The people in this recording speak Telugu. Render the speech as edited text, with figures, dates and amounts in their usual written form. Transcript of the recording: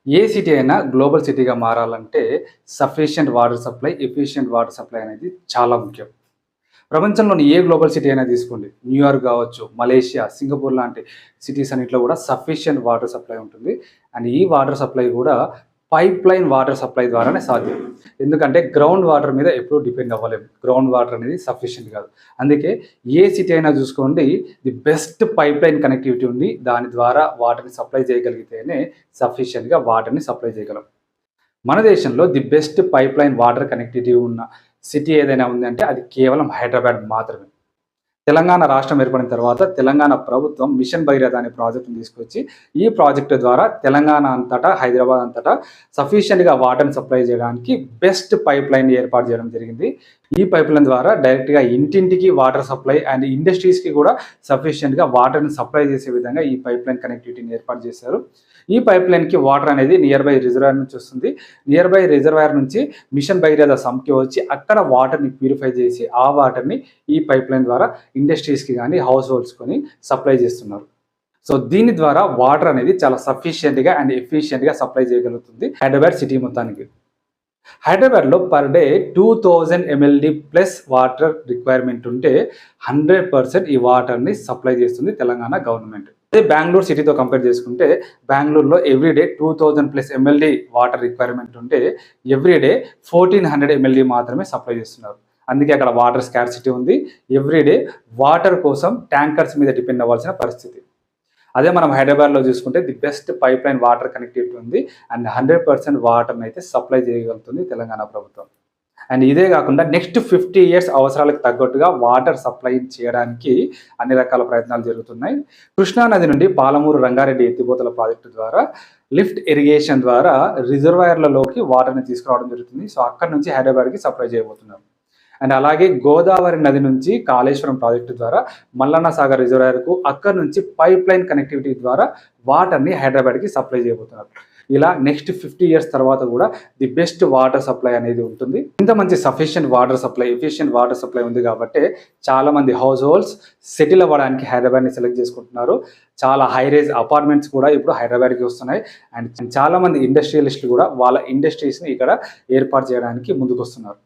ఏ సిటీ అయినా గ్లోబల్ సిటీగా మారాలంటే sufficient water supply, efficient water supply అనేది చాలా ముఖ్యం. ప్రపంచంలోని ఏ గ్లోబల్ సిటీ అయినా తీసుకోండి. న్యూయార్క్ కావచ్చు, మలేషియా, సింగపూర్ లాంటి సిటీస్ అన్నిట్లో కూడా సఫిషియంట్ వాటర్ సప్లై ఉంటుంది. అండ్ ఈ వాటర్ సప్లై కూడా పైప్‌లైన్ వాటర్ సప్లై ద్వారానే సాధ్యం. ఎందుకంటే గ్రౌండ్ వాటర్ మీద ఎప్పుడూ డిపెండ్ అవ్వలేము. గ్రౌండ్ వాటర్ అనేది సఫిషియంట్ కాదు. అందుకే ఏ సిటీ అయినా చూసుకోండి, ది బెస్ట్ పైప్‌లైన్ కనెక్టివిటీ ఉంది. దాని ద్వారా వాటర్‌ని సప్లై చేయగలిగితేనే సఫిషియంట్‌గా వాటర్‌ని సప్లై చేయగలం. మన దేశంలో the best pipeline water connectivity ఉన్న సిటీ ఏదైనా ఉందంటే అది కేవలం హైదరాబాద్ మాత్రమే. తెలంగాణ రాష్ట్రం ఏర్పడిన తర్వాత తెలంగాణ ప్రభుత్వం మిషన్ భగీరథ అనే ప్రాజెక్ట్‌ని తీసుకొచ్చి, ఈ ప్రాజెక్ట్ ద్వారా తెలంగాణ అంతటా, హైదరాబాద్ అంతటా సఫిషియెంట్‌గా వాటర్‌ని సప్లై చేయడానికి బెస్ట్ పైప్‌లైన్ ఏర్పాటు చేయడం జరిగింది. ఈ పైప్‌లైన్ ద్వారా డైరెక్ట్‌గా ఇంటింటికి వాటర్ సప్లై అండ్ ఇండస్ట్రీస్‌కి కూడా సఫిషియెంట్‌గా వాటర్‌ని సప్లై చేసే విధంగా ఈ పైప్‌లైన్ కనెక్టివిటీని ఏర్పాటు చేశారు. ఈ పైప్‌లైన్‌కి వాటర్ అనేది నియర్ బై రిజర్వాయర్ నుంచి వస్తుంది. నియర్ బై రిజర్వాయర్ నుంచి మిషన్ భగీరథ సంఖ్య వచ్చి అక్కడ వాటర్‌ని ప్యూరిఫై చేసి ఆ వాటర్‌ని ఈ పైప్‌లైన్ ద్వారా ఇండస్ట్రీస్‌కి గానీ, హౌస్ హోల్డ్స్‌కొని సప్లై చేస్తున్నారు. సో దీని ద్వారా వాటర్ అనేది చాలా సఫిషియెంట్‌గా అండ్ ఎఫిషియెంట్‌గా సప్లై చేయగలుగుతుంది హైదరాబాద్ సిటీ మొత్తానికి. హైదరాబాద్‌లో per day 2000 MLD plus water requirement ఉంటే 100% ఈ వాటర్‌ని సప్లై చేస్తుంది తెలంగాణ గవర్నమెంట్. అదే బెంగుళూరు సిటీతో కంపేర్ చేసుకుంటే బెంగుళూరులో everyday 2000 plus MLD water requirement ఉంటే ఎవ్రీడే 1400 ఎంఎల్‌డీ మాత్రమే సప్లై చేస్తున్నారు. అందుకే అక్కడ వాటర్ స్కార్సిటీ ఉంది. ఎవ్రీడే వాటర్ కోసం ట్యాంకర్స్ మీద డిపెండ్ అవ్వాల్సిన పరిస్థితి. అదే మనం హైదరాబాద్‌లో చూసుకుంటే the best pipeline water connectivity ఉంది. అండ్ 100% వాటర్‌ని అయితే సప్లై చేయగలుగుతుంది తెలంగాణ ప్రభుత్వం. అండ్ ఇదే కాకుండా నెక్స్ట్ 50 ఇయర్స్ అవసరాలకు తగ్గట్టుగా వాటర్ సప్లై చేయడానికి అన్ని రకాల ప్రయత్నాలు జరుగుతున్నాయి. కృష్ణా నది నుండి పాలమూరు రంగారెడ్డి ఎత్తిపోతల ప్రాజెక్టు ద్వారా లిఫ్ట్ ఇరిగేషన్ ద్వారా రిజర్వాయర్లలోకి వాటర్‌ని తీసుకురావడం జరుగుతుంది. సో అక్కడి నుంచి హైదరాబాద్‌కి సప్లై చేయబోతున్నారు. అండ్ అలాగే గోదావరి నది నుంచి కాళేశ్వరం ప్రాజెక్టు ద్వారా మల్లన్న సాగర్ రిజర్వాయర్‌కు అక్కడి నుంచి పైప్‌లైన్ కనెక్టివిటీ ద్వారా వాటర్‌ని హైదరాబాద్‌కి సప్లై చేయబోతున్నారు. ఇలా నెక్స్ట్ 50 ఇయర్స్ తర్వాత కూడా ది బెస్ట్ వాటర్ సప్లై అనేది ఉంటుంది. ఇంత మంచి sufficient water supply, efficient water supply ఉంది కాబట్టి చాలామంది హౌస్ హోల్డ్స్ సెటిల్ అవ్వడానికి హైదరాబాద్‌ని సెలెక్ట్ చేసుకుంటున్నారు. చాలా హై రైజ్ అపార్ట్మెంట్స్ కూడా ఇప్పుడు హైదరాబాద్‌కి వస్తున్నాయి. అండ్ చాలామంది ఇండస్ట్రియలిస్టులు కూడా వాళ్ళ ఇండస్ట్రీస్‌ని ఇక్కడ ఏర్పాటు చేయడానికి ముందుకొస్తున్నారు.